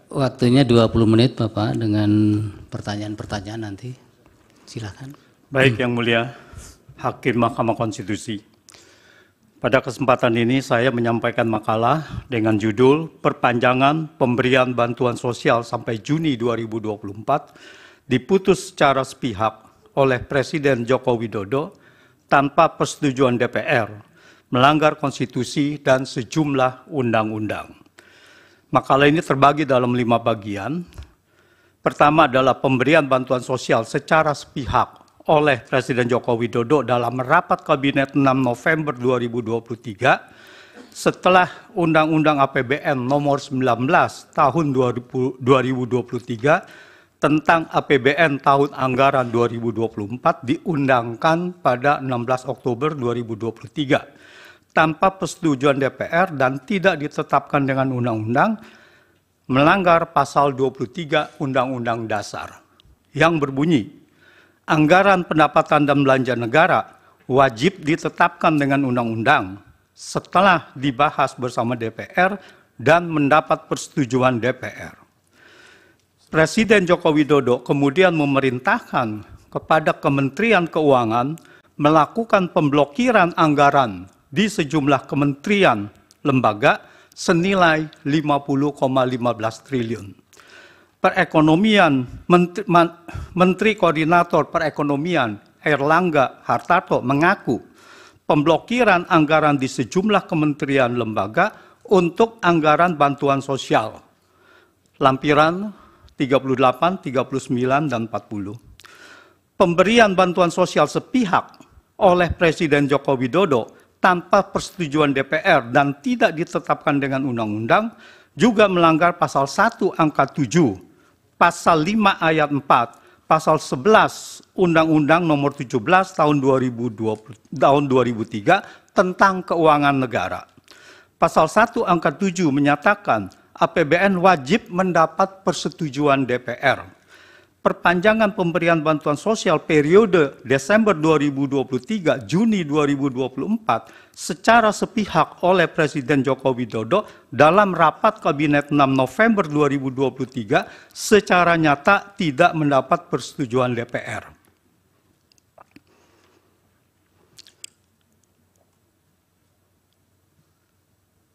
Waktunya 20 menit Bapak dengan pertanyaan-pertanyaan nanti. Silakan. Baik, Yang Mulia Hakim Mahkamah Konstitusi. Pada kesempatan ini saya menyampaikan makalah dengan judul Perpanjangan Pemberian Bantuan Sosial sampai Juni 2024 diputus secara sepihak oleh Presiden Joko Widodo tanpa persetujuan DPR, melanggar konstitusi dan sejumlah undang-undang. Makalah ini terbagi dalam 5 bagian. Pertama adalah pemberian bantuan sosial secara sepihak oleh Presiden Joko Widodo dalam rapat Kabinet 6 November 2023 setelah Undang-Undang APBN nomor 19 tahun 2023 tentang APBN tahun anggaran 2024 diundangkan pada 16 Oktober 2023 tanpa persetujuan DPR dan tidak ditetapkan dengan undang-undang, melanggar pasal 23 Undang-Undang Dasar yang berbunyi, anggaran pendapatan dan belanja negara wajib ditetapkan dengan undang-undang setelah dibahas bersama DPR dan mendapat persetujuan DPR. Presiden Joko Widodo kemudian memerintahkan kepada Kementerian Keuangan melakukan pemblokiran anggaran di sejumlah kementerian lembaga senilai 50,15 triliun. Perekonomian, Menteri Koordinator Perekonomian Airlangga Hartarto mengaku pemblokiran anggaran di sejumlah kementerian lembaga untuk anggaran bantuan sosial. Lampiran 38, 39, dan 40. Pemberian bantuan sosial sepihak oleh Presiden Joko Widodo tanpa persetujuan DPR dan tidak ditetapkan dengan undang-undang juga melanggar pasal 1 angka 7, pasal 5 ayat 4, pasal 11 Undang-Undang nomor 17 tahun 2003 tentang keuangan negara. Pasal 1 angka 7 menyatakan APBN wajib mendapat persetujuan DPR. Perpanjangan pemberian bantuan sosial periode Desember 2023 Juni 2024 secara sepihak oleh Presiden Joko Widodo dalam rapat Kabinet 6 November 2023 secara nyata tidak mendapat persetujuan DPR.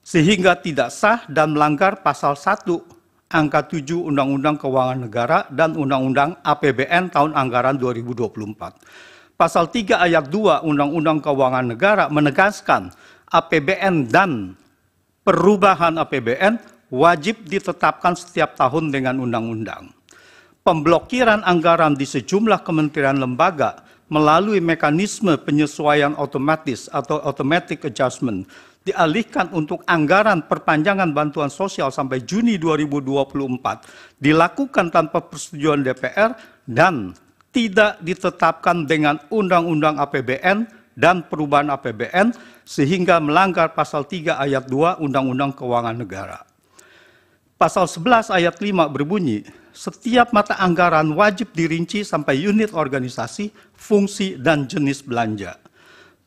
Sehingga tidak sah dan melanggar pasal 1 angka 7 Undang-Undang Keuangan Negara dan Undang-Undang APBN tahun anggaran 2024. Pasal 3 ayat 2 Undang-Undang Keuangan Negara menegaskan APBN dan perubahan APBN wajib ditetapkan setiap tahun dengan undang-undang. Pemblokiran anggaran di sejumlah kementerian lembaga melalui mekanisme penyesuaian otomatis atau automatic adjustment dialihkan untuk anggaran perpanjangan bantuan sosial sampai Juni 2024 dilakukan tanpa persetujuan DPR dan tidak ditetapkan dengan Undang-Undang APBN dan perubahan APBN sehingga melanggar pasal 3 ayat 2 Undang-Undang Keuangan Negara. Pasal 11 ayat 5 berbunyi, setiap mata anggaran wajib dirinci sampai unit organisasi, fungsi, dan jenis belanja.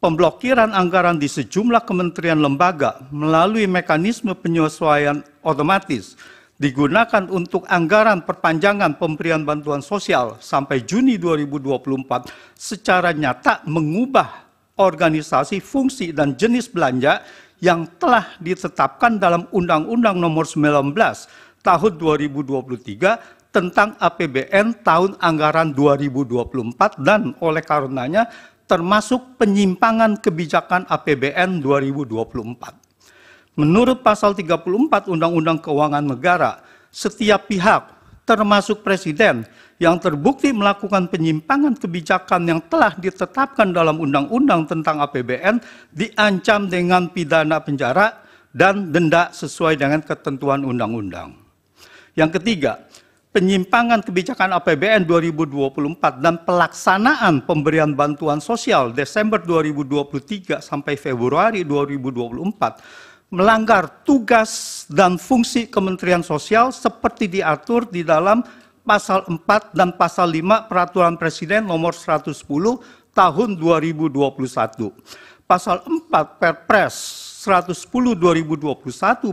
Pemblokiran anggaran di sejumlah kementerian lembaga melalui mekanisme penyesuaian otomatis digunakan untuk anggaran perpanjangan pemberian bantuan sosial sampai Juni 2024 secara nyata mengubah organisasi, fungsi, dan jenis belanja yang telah ditetapkan dalam Undang-Undang nomor 19 tahun 2023 tentang APBN tahun anggaran 2024 dan oleh karenanya termasuk penyimpangan kebijakan APBN 2024. Menurut pasal 34 Undang-Undang Keuangan Negara, setiap pihak, termasuk Presiden, yang terbukti melakukan penyimpangan kebijakan yang telah ditetapkan dalam Undang-Undang tentang APBN diancam dengan pidana penjara dan denda sesuai dengan ketentuan undang-undang. Yang ketiga, penyimpangan kebijakan APBN 2024 dan pelaksanaan pemberian bantuan sosial Desember 2023 sampai Februari 2024 melanggar tugas dan fungsi Kementerian Sosial seperti diatur di dalam pasal 4 dan pasal 5 Peraturan Presiden nomor 110 tahun 2021. Pasal 4 Perpres 110 2021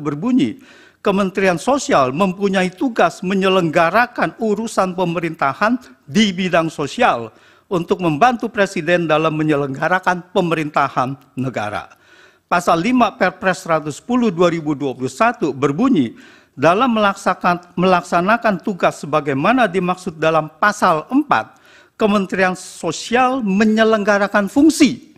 berbunyi, Kementerian Sosial mempunyai tugas menyelenggarakan urusan pemerintahan di bidang sosial untuk membantu Presiden dalam menyelenggarakan pemerintahan negara. Pasal 5 Perpres 110/2021 berbunyi, dalam melaksanakan tugas sebagaimana dimaksud dalam pasal 4, Kementerian Sosial menyelenggarakan fungsi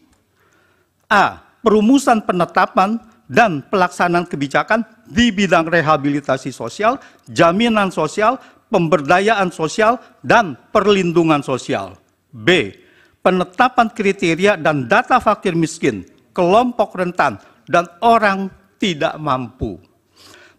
A. Perumusan penetapan dan pelaksanaan kebijakan di bidang rehabilitasi sosial, jaminan sosial, pemberdayaan sosial, dan perlindungan sosial. B. Penetapan kriteria dan data fakir miskin, kelompok rentan, dan orang tidak mampu.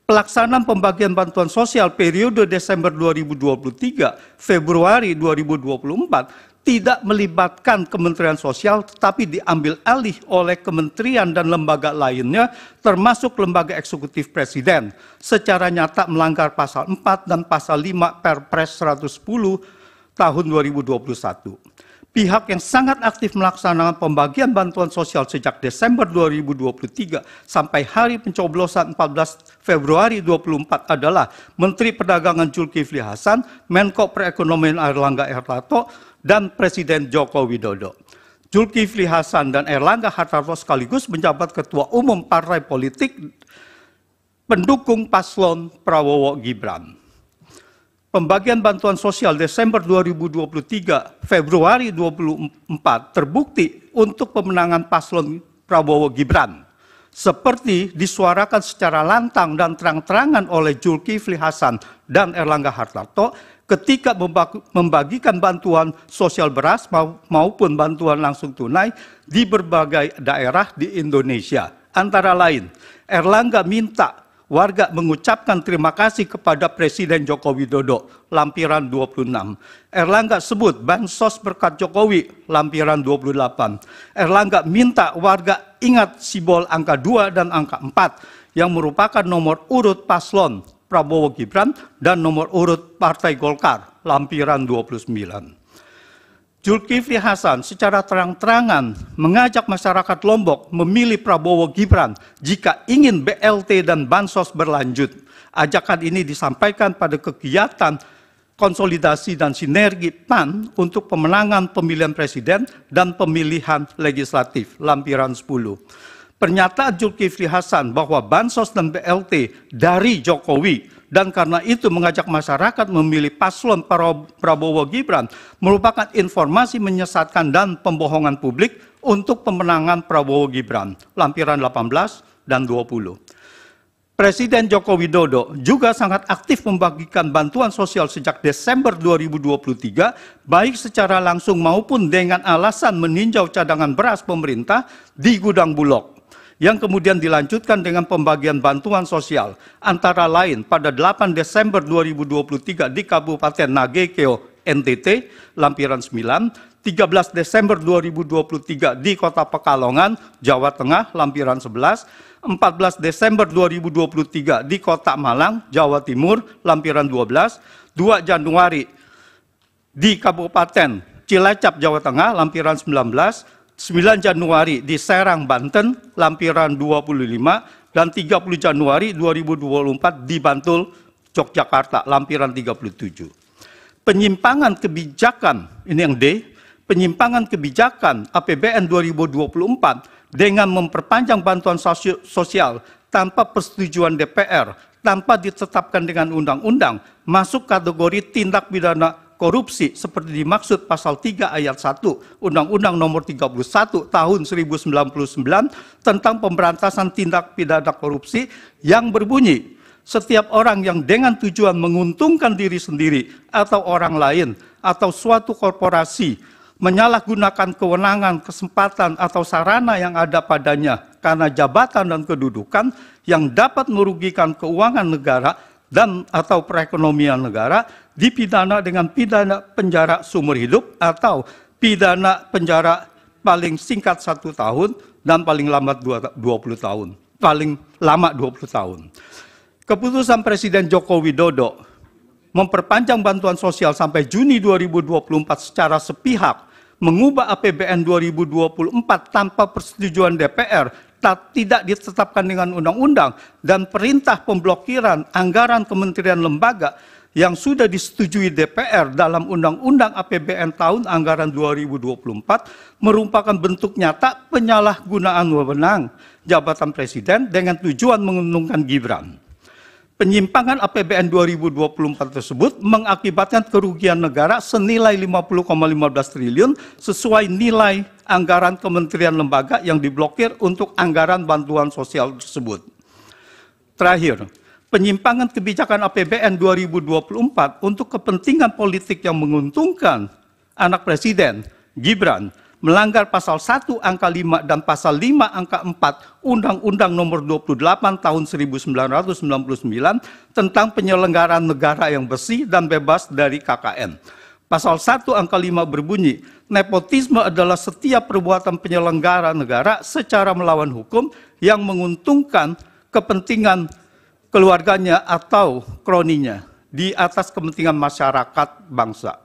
Pelaksanaan pembagian bantuan sosial periode Desember 2023, Februari 2024 tidak melibatkan Kementerian Sosial tetapi diambil alih oleh kementerian dan lembaga lainnya termasuk lembaga eksekutif Presiden secara nyata melanggar pasal 4 dan pasal 5 Perpres 110 tahun 2021. Pihak yang sangat aktif melaksanakan pembagian bantuan sosial sejak Desember 2023 sampai hari pencoblosan 14 Februari 2024 adalah Menteri Perdagangan Zulkifli Hasan, Menko Perekonomian Airlangga Hartarto, dan Presiden Joko Widodo. Zulkifli Hasan dan Airlangga Hartarto sekaligus menjabat Ketua Umum Partai Politik pendukung paslon Prabowo Gibran. Pembagian bantuan sosial Desember 2023, Februari 2024 terbukti untuk pemenangan paslon Prabowo Gibran. Seperti disuarakan secara lantang dan terang-terangan oleh Zulkifli Hasan dan Airlangga Hartarto ketika membagikan bantuan sosial beras maupun bantuan langsung tunai di berbagai daerah di Indonesia. Antara lain, Airlangga minta warga mengucapkan terima kasih kepada Presiden Joko Widodo, lampiran 26. Airlangga sebut bansos berkat Jokowi, lampiran 28. Airlangga minta warga ingat simbol angka 2 dan angka 4 yang merupakan nomor urut paslon Prabowo Gibran dan nomor urut Partai Golkar, lampiran 29. Zulkifli Hasan secara terang-terangan mengajak masyarakat Lombok memilih Prabowo Gibran jika ingin BLT dan bansos berlanjut. Ajakan ini disampaikan pada kegiatan konsolidasi dan sinergi PAN untuk pemenangan pemilihan presiden dan pemilihan legislatif, lampiran 10. Pernyataan Zulkifli Hasan bahwa bansos dan BLT dari Jokowi dan karena itu mengajak masyarakat memilih paslon Prabowo Gibran merupakan informasi menyesatkan dan pembohongan publik untuk pemenangan Prabowo Gibran, lampiran 18 dan 20. Presiden Joko Widodo juga sangat aktif membagikan bantuan sosial sejak Desember 2023, baik secara langsung maupun dengan alasan meninjau cadangan beras pemerintah di gudang Bulog, yang kemudian dilanjutkan dengan pembagian bantuan sosial, antara lain pada 8 Desember 2023 di Kabupaten Nagekeo, NTT, lampiran 9, 13 Desember 2023 di Kota Pekalongan, Jawa Tengah, lampiran 11, 14 Desember 2023 di Kota Malang, Jawa Timur, lampiran 12, 2 Januari di Kabupaten Cilacap, Jawa Tengah, lampiran 19, 9 Januari di Serang, Banten, lampiran 25, dan 30 Januari 2024 di Bantul, Yogyakarta, lampiran 37. Penyimpangan kebijakan, ini yang D, penyimpangan kebijakan APBN 2024 dengan memperpanjang bantuan sosial tanpa persetujuan DPR, tanpa ditetapkan dengan undang-undang, masuk kategori tindak pidana korupsi seperti dimaksud pasal 3 ayat 1 Undang-Undang Nomor 31 Tahun 1099 tentang pemberantasan tindak pidana korupsi yang berbunyi, setiap orang yang dengan tujuan menguntungkan diri sendiri atau orang lain atau suatu korporasi menyalahgunakan kewenangan, kesempatan atau sarana yang ada padanya karena jabatan dan kedudukan yang dapat merugikan keuangan negara dan atau perekonomian negara, dipidana dengan pidana penjara seumur hidup atau pidana penjara paling singkat 1 tahun dan paling lambat 20 tahun. Paling lama 20 tahun. Keputusan Presiden Joko Widodo memperpanjang bantuan sosial sampai Juni 2024 secara sepihak, mengubah APBN 2024 tanpa persetujuan DPR tidak ditetapkan dengan undang-undang dan perintah pemblokiran anggaran kementerian lembaga yang sudah disetujui DPR dalam Undang-Undang APBN tahun anggaran 2024 merupakan bentuk nyata penyalahgunaan wewenang jabatan presiden dengan tujuan menguntungkan Gibran. Penyimpangan APBN 2024 tersebut mengakibatkan kerugian negara senilai 50,15 triliun sesuai nilai anggaran kementerian lembaga yang diblokir untuk anggaran bantuan sosial tersebut. Terakhir, penyimpangan kebijakan APBN 2024 untuk kepentingan politik yang menguntungkan anak presiden, Gibran, melanggar pasal 1 angka 5 dan pasal 5 angka 4 Undang-Undang nomor 28 tahun 1999 tentang penyelenggaraan negara yang bersih dan bebas dari KKN. Pasal 1 angka 5 berbunyi, nepotisme adalah setiap perbuatan penyelenggara negara secara melawan hukum yang menguntungkan kepentingan keluarganya atau kroninya di atas kepentingan masyarakat bangsa.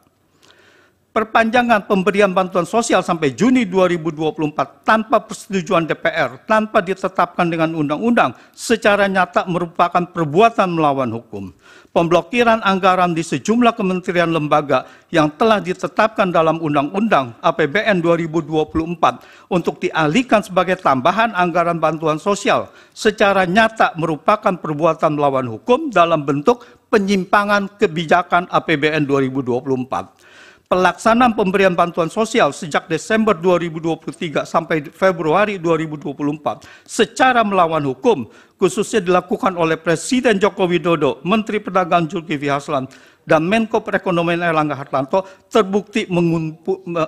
Perpanjangan pemberian bantuan sosial sampai Juni 2024 tanpa persetujuan DPR, tanpa ditetapkan dengan undang-undang, secara nyata merupakan perbuatan melawan hukum. Pemblokiran anggaran di sejumlah kementerian lembaga yang telah ditetapkan dalam Undang-Undang APBN 2024 untuk dialihkan sebagai tambahan anggaran bantuan sosial secara nyata merupakan perbuatan melawan hukum dalam bentuk penyimpangan kebijakan APBN 2024. Pelaksanaan pemberian bantuan sosial sejak Desember 2023 sampai Februari 2024 secara melawan hukum, khususnya dilakukan oleh Presiden Joko Widodo, Menteri Perdagangan Zulkifli Hasan, dan Menko Perekonomian Airlangga Hartarto, terbukti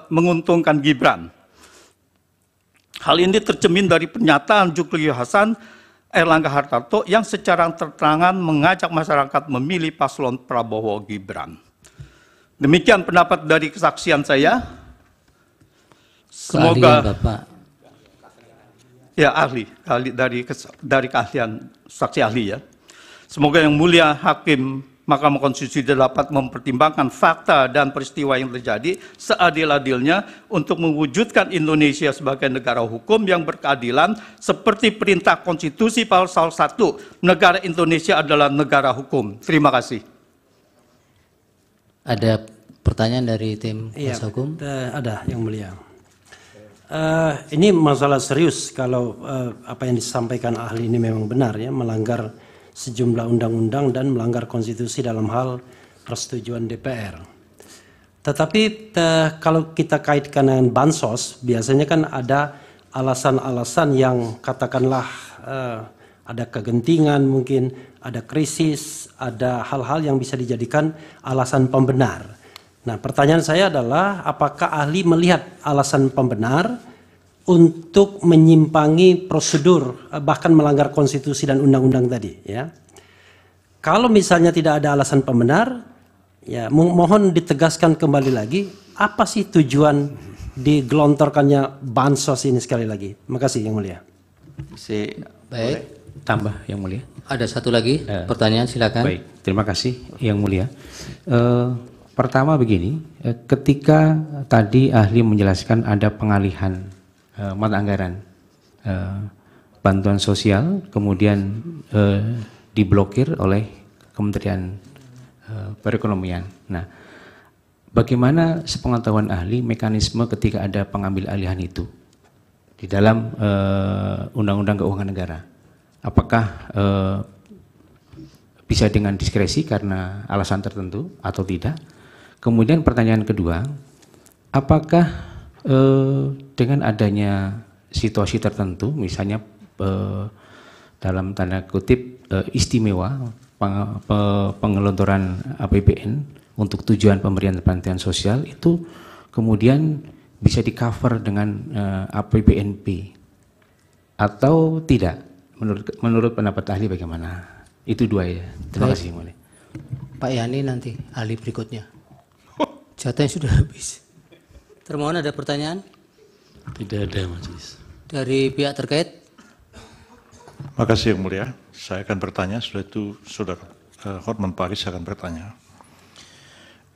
menguntungkan Gibran. Hal ini tercermin dari pernyataan Zulkifli Hasan, Airlangga Hartarto yang secara terang-terangan mengajak masyarakat memilih paslon Prabowo Gibran. Demikian pendapat dari kesaksian saya. Semoga Bapak. Ya, ahli dari keahlian saksi ahli ya. Semoga yang mulia Hakim Mahkamah Konstitusi dapat mempertimbangkan fakta dan peristiwa yang terjadi seadil-adilnya untuk mewujudkan Indonesia sebagai negara hukum yang berkeadilan seperti perintah konstitusi pasal 1, negara Indonesia adalah negara hukum. Terima kasih. Ada pertanyaan dari tim kuasa hukum? Ada, yang mulia. Ini masalah serius kalau apa yang disampaikan ahli ini memang benar ya, melanggar sejumlah undang-undang dan melanggar konstitusi dalam hal persetujuan DPR. Tetapi kalau kita kaitkan dengan bansos, biasanya kan ada alasan-alasan yang katakanlah ada kegentingan mungkin, ada krisis, ada hal-hal yang bisa dijadikan alasan pembenar. Nah, pertanyaan saya adalah apakah ahli melihat alasan pembenar untuk menyimpangi prosedur bahkan melanggar konstitusi dan undang-undang tadi ya. Kalau misalnya tidak ada alasan pembenar, ya mohon ditegaskan kembali lagi apa sih tujuan digelontorkannya bansos ini sekali lagi. Terima kasih yang mulia. Baik. Tambah yang mulia. Ada satu lagi pertanyaan, silakan. Baik, terima kasih yang mulia. Pertama begini, ketika tadi ahli menjelaskan ada pengalihan mata anggaran bantuan sosial, kemudian diblokir oleh Kementerian Perekonomian. Nah, bagaimana sepengetahuan ahli mekanisme ketika ada pengambil alihan itu di dalam Undang-Undang Keuangan Negara? Apakah bisa dengan diskresi karena alasan tertentu atau tidak? Kemudian pertanyaan kedua, apakah dengan adanya situasi tertentu, misalnya dalam tanda kutip istimewa pengelontoran APBN untuk tujuan pemberian bantuan sosial itu kemudian bisa di-cover dengan APBNP atau tidak? Menurut pendapat ahli bagaimana? Itu dua ya. Terima kasih. Pak Yani nanti ahli berikutnya. Jatahnya sudah habis. Termohon ada pertanyaan? Tidak ada, Majelis. Dari pihak terkait? Makasih yang mulia. Saya akan bertanya. Sudah itu Saudara Hotman Paris akan bertanya.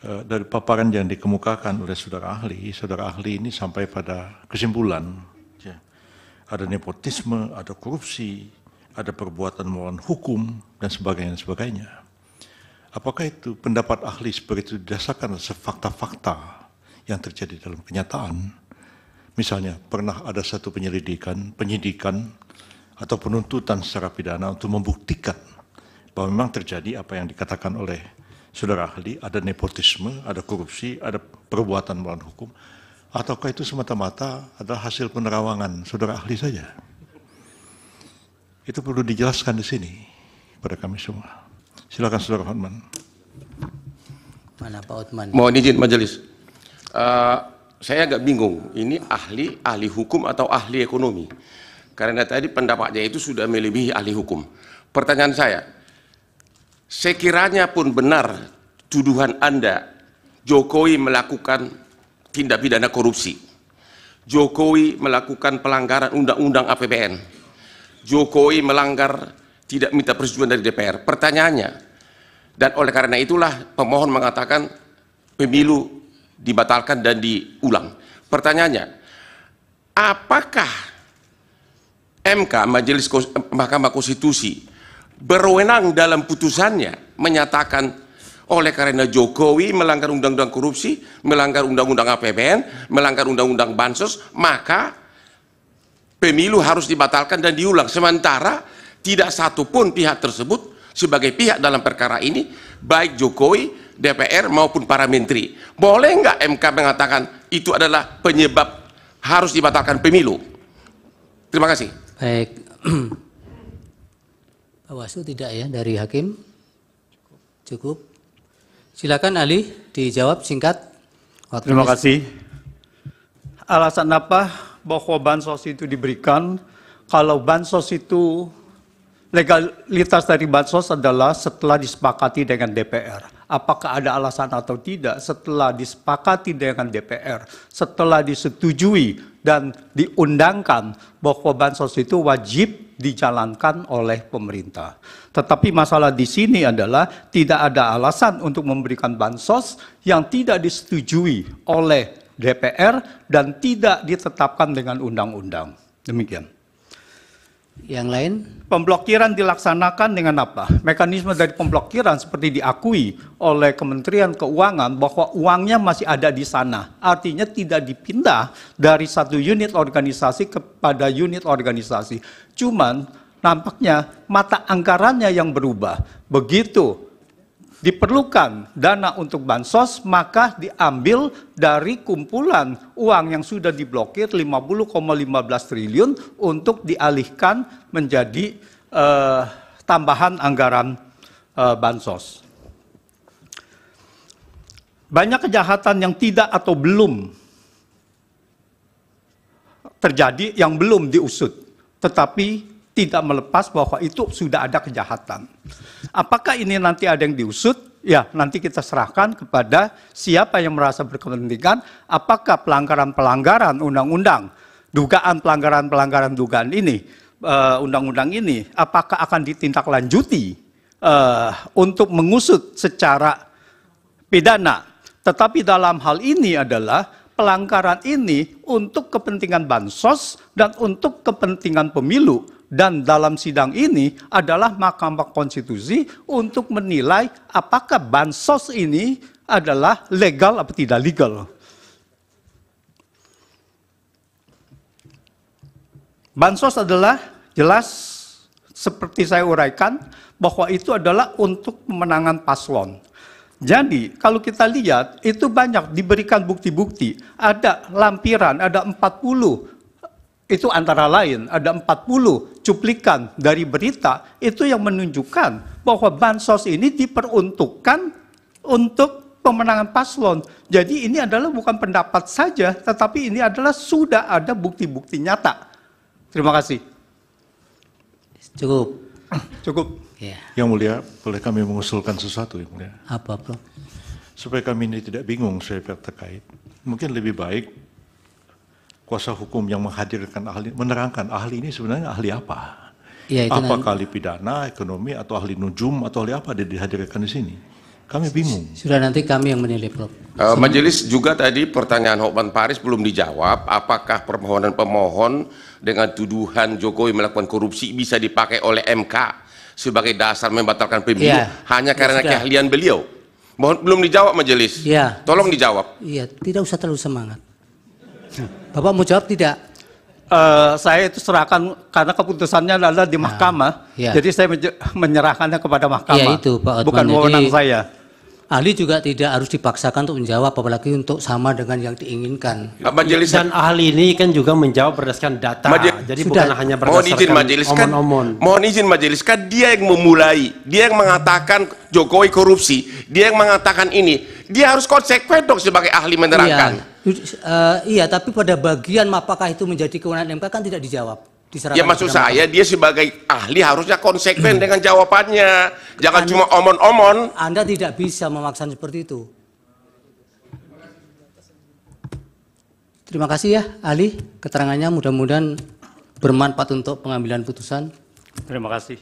Dari paparan yang dikemukakan oleh saudara ahli ini sampai pada kesimpulan ada nepotisme, ada korupsi, ada perbuatan melawan hukum, dan sebagainya. Apakah itu pendapat ahli seperti itu didasarkan atas fakta-fakta yang terjadi dalam kenyataan? Misalnya, pernah ada satu penyidikan, atau penuntutan secara pidana untuk membuktikan bahwa memang terjadi apa yang dikatakan oleh saudara ahli, ada nepotisme, ada korupsi, ada perbuatan melawan hukum, ataukah itu semata-mata adalah hasil penerawangan saudara ahli saja? Itu perlu dijelaskan di sini pada kami semua. Silakan saudara Hotman. Mana Pak Hotman? Mohon izin majelis. Saya agak bingung, ini ahli hukum atau ahli ekonomi? Karena tadi pendapatnya itu sudah melebihi ahli hukum. Pertanyaan saya, sekiranya pun benar tuduhan Anda, Jokowi melakukan tindak pidana korupsi, Jokowi melakukan pelanggaran undang-undang APBN, Jokowi melanggar tidak minta persetujuan dari DPR. Pertanyaannya, dan oleh karena itulah pemohon mengatakan pemilu dibatalkan dan diulang. Pertanyaannya, apakah MK, Mahkamah Konstitusi, berwenang dalam putusannya menyatakan oleh karena Jokowi melanggar undang-undang korupsi, melanggar undang-undang APBN, melanggar undang-undang Bansos, maka pemilu harus dibatalkan dan diulang. Sementara tidak satupun pihak tersebut sebagai pihak dalam perkara ini, baik Jokowi, DPR maupun para menteri. Boleh nggak MK mengatakan itu adalah penyebab harus dibatalkan pemilu? Terima kasih. Baik. Bawaslu tidak ya dari hakim? Cukup. Silakan ahli dijawab singkat. Terima kasih. Alasan apa bahwa bansos itu diberikan? Kalau bansos itu, legalitas dari bansos adalah setelah disepakati dengan DPR. Apakah ada alasan atau tidak? Setelah disepakati dengan DPR, setelah disetujui dan diundangkan bahwa bansos itu wajib dijalankan oleh pemerintah. Tetapi masalah di sini adalah tidak ada alasan untuk memberikan bansos yang tidak disetujui oleh DPR dan tidak ditetapkan dengan undang-undang. Demikian. Yang lain? Pemblokiran dilaksanakan dengan apa? Mekanisme dari pemblokiran seperti diakui oleh Kementerian Keuangan bahwa uangnya masih ada di sana. Artinya tidak dipindah dari satu unit organisasi kepada unit organisasi. Cuman nampaknya mata anggarannya yang berubah. Begitu diperlukan dana untuk bansos, maka diambil dari kumpulan uang yang sudah diblokir 50,15 triliun untuk dialihkan menjadi tambahan anggaran bansos. Banyak kejahatan yang tidak atau belum terjadi, yang belum diusut, tetapi tidak melepas bahwa itu sudah ada kejahatan. Apakah ini nanti ada yang diusut? Ya, nanti kita serahkan kepada siapa yang merasa berkepentingan, apakah pelanggaran-pelanggaran undang-undang, dugaan pelanggaran-pelanggaran dugaan ini, undang-undang ini, apakah akan ditindaklanjuti untuk mengusut secara pidana. Tetapi dalam hal ini adalah pelanggaran ini untuk kepentingan bansos dan untuk kepentingan pemilu. Dan dalam sidang ini adalah Mahkamah Konstitusi untuk menilai apakah bansos ini adalah legal atau tidak legal. Bansos adalah jelas seperti saya uraikan bahwa itu adalah untuk pemenangan paslon. Jadi kalau kita lihat itu banyak diberikan bukti-bukti, ada lampiran, ada 40. Itu antara lain, ada 40 cuplikan dari berita itu yang menunjukkan bahwa bansos ini diperuntukkan untuk pemenangan paslon. Jadi ini adalah bukan pendapat saja, tetapi ini adalah sudah ada bukti-bukti nyata. Terima kasih. Cukup. Cukup. Ya. Yang Mulia, boleh kami mengusulkan sesuatu, Yang Mulia? Apa, Bro? Supaya kami ini tidak bingung saya terkait, mungkin lebih baik kuasa hukum yang menghadirkan ahli, menerangkan ahli ini sebenarnya ahli apa? Ya, itu Apakah ahli pidana, ekonomi, atau ahli nujum, atau ahli apa dia dihadirkan di sini? Kami bingung. Sudah nanti kami yang menilai, Prof. Majelis juga tadi pertanyaan Hotman Paris belum dijawab. Apakah permohonan pemohon dengan tuduhan Jokowi melakukan korupsi bisa dipakai oleh MK sebagai dasar membatalkan pemilu hanya karena keahlian beliau? Mohon belum dijawab majelis. Iya. Tolong dijawab. Iya, tidak usah terlalu semangat. Bapak mau jawab tidak? Saya itu serahkan karena keputusannya adalah di mahkamah, jadi saya menyerahkannya kepada mahkamah. Iya itu, Pak Hotman. Bukan wewenang saya. Ahli juga tidak harus dipaksakan untuk menjawab, apalagi untuk sama dengan yang diinginkan. Majelis Dan ahli ini kan juga menjawab berdasarkan data, jadi bukan hanya mohon izin berdasarkan majelis kan, omon-omon. mohon izin majelis kan dia yang memulai, dia yang mengatakan Jokowi korupsi, dia yang mengatakan ini, dia harus konsekuen dong sebagai ahli menerangkan. Iya, tapi pada bagian apakah itu menjadi kewenangan MK kan tidak dijawab. Ya maksud saya dia sebagai ahli harusnya konsekuen dengan jawabannya, jangan cuma omon-omon. Anda tidak bisa memaksa seperti itu. Terima kasih ya ahli, keterangannya mudah-mudahan bermanfaat untuk pengambilan putusan. Terima kasih.